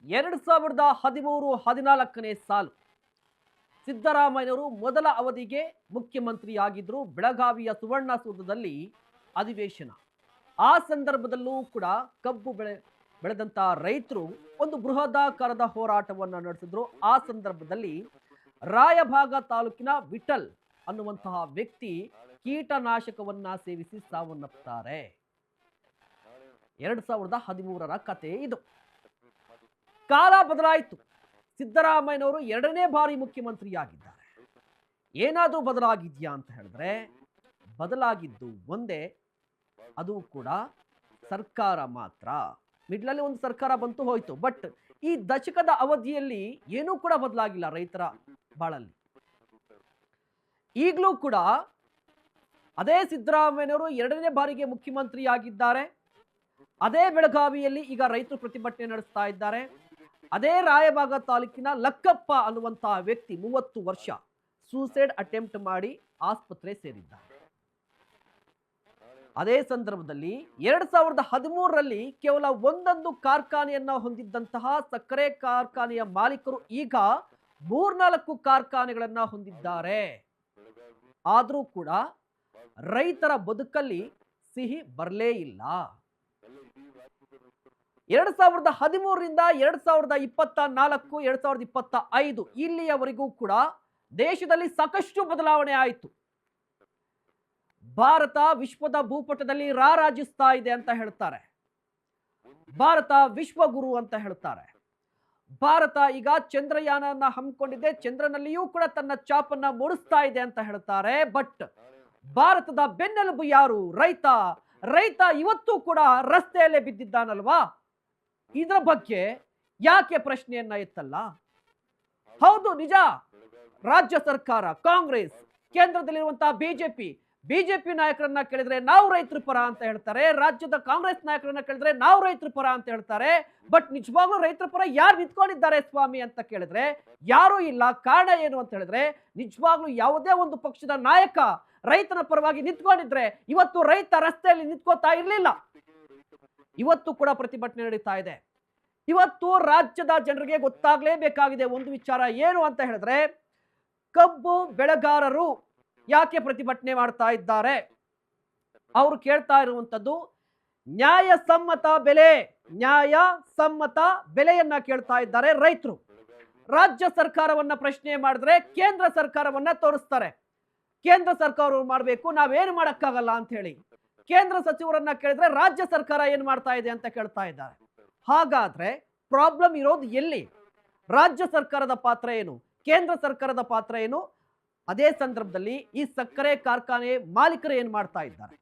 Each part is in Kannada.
2013-14ನೇ ಸಾಲು ಸಿದ್ದರಾಮಯ್ಯನವರು ಮೊದಲ ಅವಧಿಗೆ ಮುಖ್ಯಮಂತ್ರಿಯಾಗಿದ್ದರು. ಬೆಳಗಾವಿಯ ಸುವರ್ಣಸೌಧದಲ್ಲಿ ಅಧಿವೇಶನ. ಆ ಸಂದರ್ಭದಲ್ಲೂ ಕೂಡ ಕಬ್ಬು ಬೆಳೆದಂತ ರೈತರು ಒಂದು ಬೃಹದಾಕಾರದ ಹೋರಾಟವನ್ನು ನಡೆಸಿದ್ರು. ಆ ಸಂದರ್ಭದಲ್ಲಿ ರಾಯಭಾಗ ತಾಲೂಕಿನ ವಿಠಲ್ ಅನ್ನುವಂತಹ ವ್ಯಕ್ತಿ ಕೀಟನಾಶಕವನ್ನ ಸೇವಿಸಿ ಸಾವನ್ನಪ್ಪುತ್ತಾರೆ. 2013ರ ಕತೆ ಇದು. ಕಾಲ ಬದಲಾಯಿತು. ಸಿದ್ದರಾಮಯ್ಯನವರು ಎರಡನೇ ಬಾರಿ ಮುಖ್ಯಮಂತ್ರಿಯಾಗಿದ್ದಾರೆ. ಏನಾದರೂ ಬದಲಾಗಿದ್ಯಾ ಅಂತ ಹೇಳಿದ್ರೆ ಬದಲಾಗಿದ್ದು ಒಂದೇ, ಅದು ಕೂಡ ಸರ್ಕಾರ ಮಾತ್ರ. ಮಿಡ್ಲಲ್ಲಿ ಒಂದು ಸರ್ಕಾರ ಬಂತು ಹೋಯ್ತು. ಬಟ್ ಈ ದಶಕದ ಅವಧಿಯಲ್ಲಿ ಏನೂ ಕೂಡ ಬದಲಾಗಿಲ್ಲ ರೈತರ ಬಾಳಲ್ಲಿ. ಈಗಲೂ ಕೂಡ ಅದೇ ಸಿದ್ದರಾಮಯ್ಯನವರು ಎರಡನೇ ಬಾರಿಗೆ ಮುಖ್ಯಮಂತ್ರಿಯಾಗಿದ್ದಾರೆ. ಅದೇ ಬೆಳಗಾವಿಯಲ್ಲಿ ಈಗ ರೈತರು ಪ್ರತಿಭಟನೆ ನಡೆಸ್ತಾ ಇದ್ದಾರೆ. ಅದೇ ರಾಯಬಾಗ ತಾಲೂಕಿನ ಲಕ್ಕಪ್ಪ ಅನ್ನುವಂತಹ ವ್ಯಕ್ತಿ 30 ವರ್ಷ ಸೂಸೈಡ್ ಅಟೆಂಪ್ಟ್ ಮಾಡಿ ಆಸ್ಪತ್ರೆ ಸೇರಿದ್ದಾರೆ. ಅದೇ ಸಂದರ್ಭದಲ್ಲಿ 2013ರಲ್ಲಿ ಕೇವಲ ಒಂದೊಂದು ಕಾರ್ಖಾನೆಯನ್ನ ಹೊಂದಿದ್ದಂತಹ ಸಕ್ಕರೆ ಕಾರ್ಖಾನೆಯ ಮಾಲೀಕರು ಈಗ 3-4 ಕಾರ್ಖಾನೆಗಳನ್ನ ಹೊಂದಿದ್ದಾರೆ. ಆದರೂ ಕೂಡ ರೈತರ ಬದುಕಲ್ಲಿ ಸಿಹಿ ಬರಲೇ ಇಲ್ಲ. 2013ರಿಂದ 2024, 2025 ಇಲ್ಲಿಯವರೆಗೂ ಕೂಡ ದೇಶದಲ್ಲಿ ಸಾಕಷ್ಟು ಬದಲಾವಣೆ ಆಯಿತು. ಭಾರತ ವಿಶ್ವದ ಭೂಪಟದಲ್ಲಿ ರಾರಾಜಿಸ್ತಾ ಇದೆ ಅಂತ ಹೇಳ್ತಾರೆ. ಭಾರತ ವಿಶ್ವಗುರು ಅಂತ ಹೇಳ್ತಾರೆ. ಭಾರತ ಈಗ ಚಂದ್ರಯಾನನ ಹಮ್ಮಿಕೊಂಡಿದೆ. ಚಂದ್ರನಲ್ಲಿಯೂ ಕೂಡ ತನ್ನ ಚಾಪನ್ನ ಮೂಡಿಸ್ತಾ ಇದೆ ಅಂತ ಹೇಳ್ತಾರೆ. ಬಟ್ ಭಾರತದ ಬೆನ್ನೆಲುಬು ಯಾರು? ರೈತ. ರೈತ ಇವತ್ತು ಕೂಡ ರಸ್ತೆಯಲ್ಲೇ ಬಿದ್ದಿದ್ದಾನಲ್ವಾ? ಇದರ ಬಗ್ಗೆ ಯಾಕೆ ಪ್ರಶ್ನೆಯನ್ನ ಎತ್ತಲ್ಲ? ಹೌದು, ನಿಜ. ರಾಜ್ಯ ಸರ್ಕಾರ, ಕಾಂಗ್ರೆಸ್, ಕೇಂದ್ರದಲ್ಲಿರುವಂತಹ ಬಿಜೆಪಿ ನಾಯಕರನ್ನ ಕೇಳಿದ್ರೆ ನಾವು ರೈತರ ಪರ ಅಂತ ಹೇಳ್ತಾರೆ. ರಾಜ್ಯದ ಕಾಂಗ್ರೆಸ್ ನಾಯಕರನ್ನ ಕೇಳಿದ್ರೆ ನಾವು ರೈತರ ಪರ ಅಂತ ಹೇಳ್ತಾರೆ. ಬಟ್ ನಿಜವಾಗ್ಲೂ ರೈತರ ಪರ ಯಾರು ನಿಂತ್ಕೊಂಡಿದ್ದಾರೆ ಸ್ವಾಮಿ ಅಂತ ಕೇಳಿದ್ರೆ ಯಾರೂ ಇಲ್ಲ. ಕಾರಣ ಏನು ಅಂತ ಹೇಳಿದ್ರೆ ನಿಜವಾಗ್ಲೂ ಯಾವುದೇ ಒಂದು ಪಕ್ಷದ ನಾಯಕ ರೈತನ ಪರವಾಗಿ ನಿಂತ್ಕೊಂಡಿದ್ರೆ ಇವತ್ತು ರೈತ ರಸ್ತೆಯಲ್ಲಿ ನಿಂತ್ಕೋತಾ ಇರಲಿಲ್ಲ. ಇವತ್ತು ಕೂಡ ಪ್ರತಿಭಟನೆ ನಡೀತಾ ಇದೆ. ಇವತ್ತು ರಾಜ್ಯದ ಜನರಿಗೆ ಗೊತ್ತಾಗಲೇಬೇಕಾಗಿದೆ ಒಂದು ವಿಚಾರ. ಏನು ಅಂತ ಹೇಳಿದ್ರೆ ಕಬ್ಬು ಬೆಳೆಗಾರರು ಯಾಕೆ ಪ್ರತಿಭಟನೆ ಮಾಡ್ತಾ ಇದ್ದಾರೆ? ಅವರು ಕೇಳ್ತಾ ಇರುವಂತದ್ದು ನ್ಯಾಯಸಮ್ಮತ ಬೆಲೆಯನ್ನ ಕೇಳ್ತಾ ಇದ್ದಾರೆ ರೈತರು. ರಾಜ್ಯ ಸರ್ಕಾರವನ್ನ ಪ್ರಶ್ನೆ ಮಾಡಿದ್ರೆ ಕೇಂದ್ರ ಸರ್ಕಾರವನ್ನ ತೋರಿಸ್ತಾರೆ. ಕೇಂದ್ರ ಸರ್ಕಾರ ಮಾಡಬೇಕು, ನಾವೇನು ಮಾಡಕ್ಕಾಗಲ್ಲ ಅಂತ ಹೇಳಿ. ಕೇಂದ್ರ ಸಚಿವರನ್ನ ಕೇಳಿದ್ರೆ ರಾಜ್ಯ ಸರ್ಕಾರ ಏನು ಮಾಡ್ತಾ ಇದೆ ಅಂತ ಕೇಳ್ತಾ ಇದ್ದಾರೆ. ಹಾಗಾದ್ರೆ ಪ್ರಾಬ್ಲಮ್ ಇರೋದು ಎಲ್ಲಿ? ರಾಜ್ಯ ಸರ್ಕಾರದ ಪಾತ್ರ ಏನು? ಕೇಂದ್ರ ಸರ್ಕಾರದ ಪಾತ್ರ ಏನು? ಅದೇ ಸಂದರ್ಭದಲ್ಲಿ ಈ ಸಕ್ಕರೆ ಕಾರ್ಖಾನೆ ಮಾಲೀಕರು ಏನು ಮಾಡ್ತಾ ಇದ್ದಾರೆ?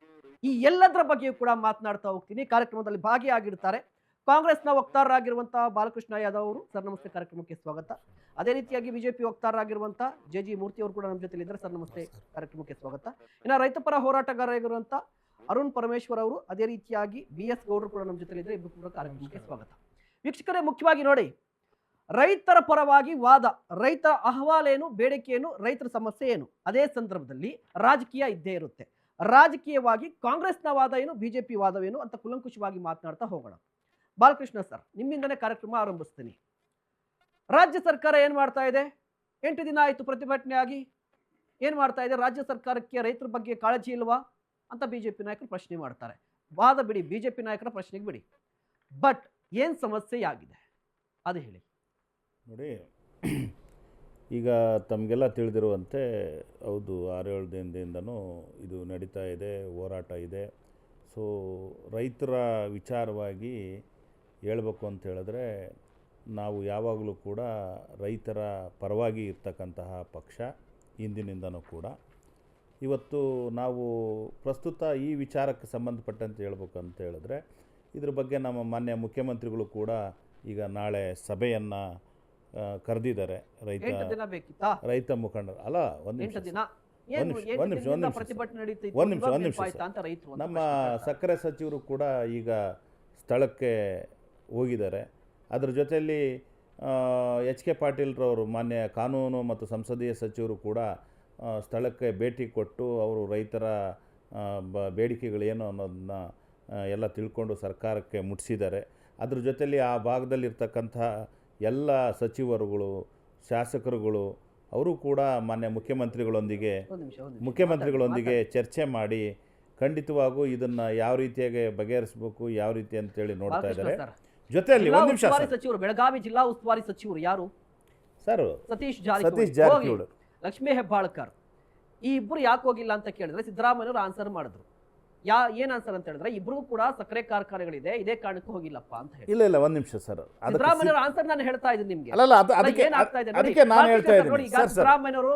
ಈ ಎಲ್ಲದರ ಬಗ್ಗೆಯೂ ಕೂಡ ಮಾತನಾಡ್ತಾ ಹೋಗ್ತೀನಿ. ಕಾರ್ಯಕ್ರಮದಲ್ಲಿ ಭಾಗಿಯಾಗಿರ್ತಾರೆ ಕಾಂಗ್ರೆಸ್ನ ವಕ್ತಾರರಾಗಿರುವಂತಹ ಬಾಲಕೃಷ್ಣ ಯಾದವ್ ಅವರು. ಸರ್ ನಮಸ್ತೆ, ಕಾರ್ಯಕ್ರಮಕ್ಕೆ ಸ್ವಾಗತ. ಅದೇ ರೀತಿಯಾಗಿ ಬಿಜೆಪಿ ವಕ್ತಾರರಾಗಿರುವಂತಹ ಜೆ ಮೂರ್ತಿ ಅವರು ಕೂಡ ನಮ್ಮ ಜೊತೆಲಿದ್ದಾರೆ. ಸರ್ ನಮಸ್ತೆ, ಕಾರ್ಯಕ್ರಮಕ್ಕೆ ಸ್ವಾಗತ. ಇನ್ನು ರೈತ ಪರ ಹೋರಾಟಗಾರರಾಗಿರುವಂತಹ ಅರುಣ್ ಪರಮೇಶ್ವರ್ ಅವರು, ಅದೇ ರೀತಿಯಾಗಿ BS ಗೌಡರು ಕೂಡ ನಮ್ಮ ಜೊತೆಲಿದ್ದಾರೆ. ಇಬ್ಬರು ಕೂಡ ಕಾರ್ಯಕ್ರಮಕ್ಕೆ ಸ್ವಾಗತ. ವೀಕ್ಷಕರೇ, ಮುಖ್ಯವಾಗಿ ನೋಡಿ, ರೈತರ ಪರವಾಗಿ ವಾದ, ರೈತರ ಅಹವಾಲೇನು, ಬೇಡಿಕೆ ಏನು, ರೈತರ ಸಮಸ್ಯೆ ಏನು. ಅದೇ ಸಂದರ್ಭದಲ್ಲಿ ರಾಜಕೀಯ ಇದ್ದೇ ಇರುತ್ತೆ. ರಾಜಕೀಯವಾಗಿ ಕಾಂಗ್ರೆಸ್ನ ವಾದ ಏನು, ಬಿಜೆಪಿ ವಾದವೇನು ಅಂತ ಕುಲಂಕುಷವಾಗಿ ಮಾತನಾಡ್ತಾ ಹೋಗೋಣ. ಬಾಲಕೃಷ್ಣ ಸರ್, ನಿಮ್ಮಿಂದನೇ ಕಾರ್ಯಕ್ರಮ ಆರಂಭಿಸ್ತೀನಿ. ರಾಜ್ಯ ಸರ್ಕಾರ ಏನ್ ಮಾಡ್ತಾ ಇದೆ? 8 ದಿನ ಆಯಿತು ಪ್ರತಿಭಟನೆ ಆಗಿ. ಏನ್ ಮಾಡ್ತಾ ಇದೆ? ರಾಜ್ಯ ಸರ್ಕಾರಕ್ಕೆ ರೈತರ ಬಗ್ಗೆ ಕಾಳಜಿ ಇಲ್ವಾ ಅಂತ ಬಿಜೆಪಿ ನಾಯಕರು ಪ್ರಶ್ನೆ ಮಾಡ್ತಾರೆ. ವಾದ ಬಿಡಿ, ಬಿಜೆಪಿ ನಾಯಕರ ಪ್ರಶ್ನೆಗೆ ಬಿಡಿ. ಬಟ್ ಏನ್ ಸಮಸ್ಯೆ ಆಗಿದೆ ಅದು ಹೇಳಿ. ನೋಡಿ, ಈಗ ತಮಗೆಲ್ಲ ತಿಳಿದಿರುವಂತೆ ಹೌದು 6-7 ದಿನದಿಂದನೂ ಇದು ನಡೀತಾ ಇದೆ, ಹೋರಾಟ ಇದೆ. ಸೊ ರೈತರ ವಿಚಾರವಾಗಿ ಹೇಳ್ಬೇಕು ಅಂತ ಹೇಳಿದ್ರೆ ನಾವು ಯಾವಾಗಲೂ ಕೂಡ ರೈತರ ಪರವಾಗಿ ಇರ್ತಕ್ಕಂತಹ ಪಕ್ಷ ಹಿಂದಿನಿಂದನೂ ಕೂಡ. ಇವತ್ತು ನಾವು ಪ್ರಸ್ತುತ ಈ ವಿಚಾರಕ್ಕೆ ಸಂಬಂಧಪಟ್ಟಂತೆ ಹೇಳ್ಬೇಕಂತ ಹೇಳಿದ್ರೆ ಇದ್ರ ಬಗ್ಗೆ ನಮ್ಮ ಮಾನ್ಯ ಮುಖ್ಯಮಂತ್ರಿಗಳು ಕೂಡ ಈಗ ನಾಳೆ ಸಭೆಯನ್ನು ಕರೆದಿದ್ದಾರೆ. ರೈತ ಮುಖಂಡರು ಅಲ್ಲ, ಒಂದು ನಿಮಿಷ ನಮ್ಮ ಸಕ್ಕರೆ ಸಚಿವರು ಕೂಡ ಈಗ ಸ್ಥಳಕ್ಕೆ ಹೋಗಿದ್ದಾರೆ. ಅದರ ಜೊತೆಯಲ್ಲಿ HK ಪಾಟೀಲ್ರವರು ಮಾನ್ಯ ಕಾನೂನು ಮತ್ತು ಸಂಸದೀಯ ಸಚಿವರು ಕೂಡ ಸ್ಥಳಕ್ಕೆ ಭೇಟಿ ಕೊಟ್ಟು ಅವರು ರೈತರ ಬೇಡಿಕೆಗಳೇನು ಅನ್ನೋದನ್ನ ಎಲ್ಲ ತಿಳ್ಕೊಂಡು ಸರ್ಕಾರಕ್ಕೆ ಮುಟ್ಟಿಸಿದ್ದಾರೆ. ಅದ್ರ ಜೊತೆಲಿ ಆ ಭಾಗದಲ್ಲಿರ್ತಕ್ಕಂಥ ಎಲ್ಲ ಸಚಿವರುಗಳು, ಶಾಸಕರುಗಳು ಅವರು ಕೂಡ ಮಾನ್ಯ ಮುಖ್ಯಮಂತ್ರಿಗಳೊಂದಿಗೆ ಚರ್ಚೆ ಮಾಡಿ ಖಂಡಿತವಾಗೂ ಇದನ್ನು ಯಾವ ರೀತಿಯಾಗಿ ಬಗೆಹರಿಸಬೇಕು, ಯಾವ ರೀತಿ ಅಂತೇಳಿ ನೋಡ್ತಾ ಇದ್ದಾರೆ. ಜೊತೆಯಲ್ಲಿ ಒಂದು ನಿಮಿಷ ಸಚಿವರು, ಬೆಳಗಾವಿ ಜಿಲ್ಲಾ ಉಸ್ತುವಾರಿ ಸಚಿವರು ಯಾರು ಸರ್? ಸತೀಶ್ ಜಾರಕಿಹೊಳಿ, ಲಕ್ಷ್ಮೀ ಹೆಬ್ಬಾಳ್ಕರ್. ಈ ಇಬ್ರು ಯಾಕೆ ಹೋಗಿಲ್ಲ ಅಂತ ಕೇಳಿದ್ರೆ ಸಿದ್ದರಾಮಯ್ಯವರು ಆನ್ಸರ್ ಮಾಡಿದ್ರು. ಏನ್ ಆನ್ಸರ್ ಅಂತ ಹೇಳಿದ್ರೆ ಇಬ್ರಿಗೂ ಕೂಡ ಸಕ್ಕರೆ ಕಾರ್ಖಾನೆಗಳಿದೆ, ಇದೇ ಕಾರಣಕ್ಕೂ ಹೋಗಿಲ್ಲಪ್ಪ ಅಂತ ಹೇಳಿ. ಇಲ್ಲ ಒಂದು ನಿಮಿಷ ಸರ್, ಸಿದ್ದರಾಮಯ್ಯವ್ರ ಆನ್ಸರ್ ನಾನು ಹೇಳ್ತಾ ಇದ್ದೀನಿ ನಿಮ್ಗೆ. ಅದಕ್ಕೆ ನಾನು ಹೇಳ್ತಾ ಇದ್ದೀನಿ. ಸಿದ್ದರಾಮಯ್ಯವರು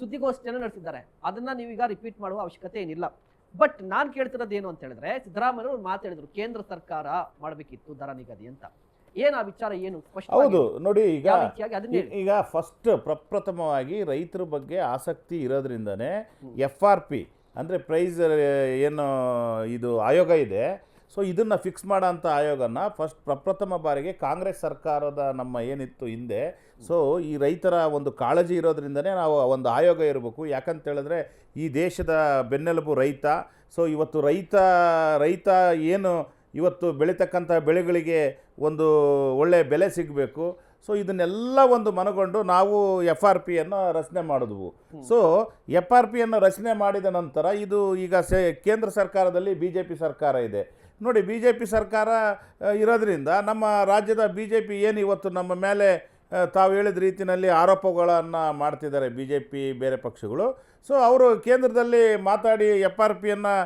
ಸುದ್ದಿಗೋಷ್ಠಿಯನ್ನು ನಡೆಸಿದ್ದಾರೆ, ಅದನ್ನ ನೀವೀಗ ರಿಪೀಟ್ ಮಾಡುವ ಅವಶ್ಯಕತೆ ಏನಿಲ್ಲ. ಬಟ್ ನಾನ್ ಕೇಳ್ತಿರೋದು ಏನು ಅಂತ ಹೇಳಿದ್ರೆ, ಸಿದ್ದರಾಮಯ್ಯವರು ಮಾತಾಡಿದ್ರು ಕೇಂದ್ರ ಸರ್ಕಾರ ಮಾಡಬೇಕಿತ್ತು ದರ ನಿಗದಿ ಅಂತ. ಆ ವಿಚಾರ ಏನು? ಹೌದು ನೋಡಿ, ಈಗ ಫಸ್ಟ್ ಪ್ರಪ್ರಥಮವಾಗಿ ರೈತರ ಬಗ್ಗೆ ಆಸಕ್ತಿ ಇರೋದ್ರಿಂದನೇ FRP ಅಂದರೆ ಪ್ರೈಸ್ ಏನು ಇದು ಆಯೋಗ ಇದೆ, ಸೊ ಇದನ್ನು ಫಿಕ್ಸ್ ಮಾಡೋ ಅಂಥ ಆಯೋಗನ ಪ್ರಪ್ರಥಮ ಬಾರಿಗೆ ಕಾಂಗ್ರೆಸ್ ಸರ್ಕಾರದ ನಮ್ಮ ಏನಿತ್ತು ಹಿಂದೆ, ಸೊ ಈ ರೈತರ ಒಂದು ಕಾಳಜಿ ಇರೋದ್ರಿಂದನೇ ನಾವು ಒಂದು ಆಯೋಗ ಇರಬೇಕು. ಯಾಕಂತ ಹೇಳಿದ್ರೆ ಈ ದೇಶದ ಬೆನ್ನೆಲುಬು ರೈತ. ಸೊ ಇವತ್ತು ರೈತ ಏನು ಇವತ್ತು ಬೆಳೀತಕ್ಕಂಥ ಬೆಳೆಗಳಿಗೆ ಒಂದು ಒಳ್ಳೆಯ ಬೆಲೆ ಸಿಗಬೇಕು. ಸೊ ಇದನ್ನೆಲ್ಲ ಒಂದು ಮನಗೊಂಡು ನಾವು FRPಯನ್ನು ರಚನೆ ಮಾಡಿದ್ವು. ಸೊ FRPಯನ್ನು ರಚನೆ ಮಾಡಿದ ನಂತರ ಇದು ಈಗ ಕೇಂದ್ರ ಸರ್ಕಾರದಲ್ಲಿ BJP ಸರ್ಕಾರ ಇದೆ ನೋಡಿ. BJP ಸರ್ಕಾರ ಇರೋದ್ರಿಂದ ನಮ್ಮ ರಾಜ್ಯದ BJP ಏನು ಇವತ್ತು ನಮ್ಮ ಮೇಲೆ ತಾವು ಹೇಳಿದ ರೀತಿಯಲ್ಲಿ ಆರೋಪಗಳನ್ನು ಮಾಡ್ತಿದ್ದಾರೆ BJP ಬೇರೆ ಪಕ್ಷಗಳು. ಸೊ ಅವರು ಕೇಂದ್ರದಲ್ಲಿ ಮಾತಾಡಿ FRPಯನ್ನು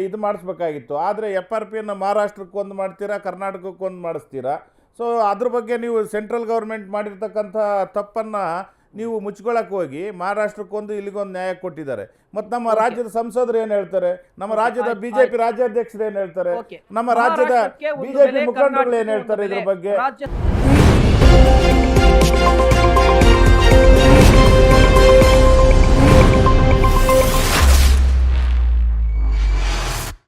ಇದು ಮಾಡಿಸ್ಬೇಕಾಗಿತ್ತು. ಆದರೆ FRPಯನ್ನು ಮಹಾರಾಷ್ಟ್ರಕ್ಕೆ ಒಂದು ಮಾಡ್ತೀರಾ, ಕರ್ನಾಟಕಕ್ಕೆ ಒಂದು ಮಾಡಿಸ್ತೀರಾ. ಸೊ ಅದ್ರ ಬಗ್ಗೆ ನೀವು ಸೆಂಟ್ರಲ್ ಗೌರ್ಮೆಂಟ್ ಮಾಡಿರ್ತಕ್ಕಂಥ ತಪ್ಪನ್ನು ನೀವು ಮುಚ್ಕೊಳ್ಳೋಕೆ ಹೋಗಿ ಮಹಾರಾಷ್ಟ್ರಕ್ಕೊಂದು ಇಲ್ಲಿಗೊಂದು ನ್ಯಾಯ ಕೊಟ್ಟಿದ್ದಾರೆ. ಮತ್ತು ನಮ್ಮ ರಾಜ್ಯದ ಸಂಸದರು ಏನು ಹೇಳ್ತಾರೆ, ನಮ್ಮ ರಾಜ್ಯದ BJP ರಾಜ್ಯಾಧ್ಯಕ್ಷರು ಏನು ಹೇಳ್ತಾರೆ, ನಮ್ಮ ರಾಜ್ಯದ BJP ಮುಖಂಡರುಗಳು ಏನು ಹೇಳ್ತಾರೆ ಇದ್ರ ಬಗ್ಗೆ.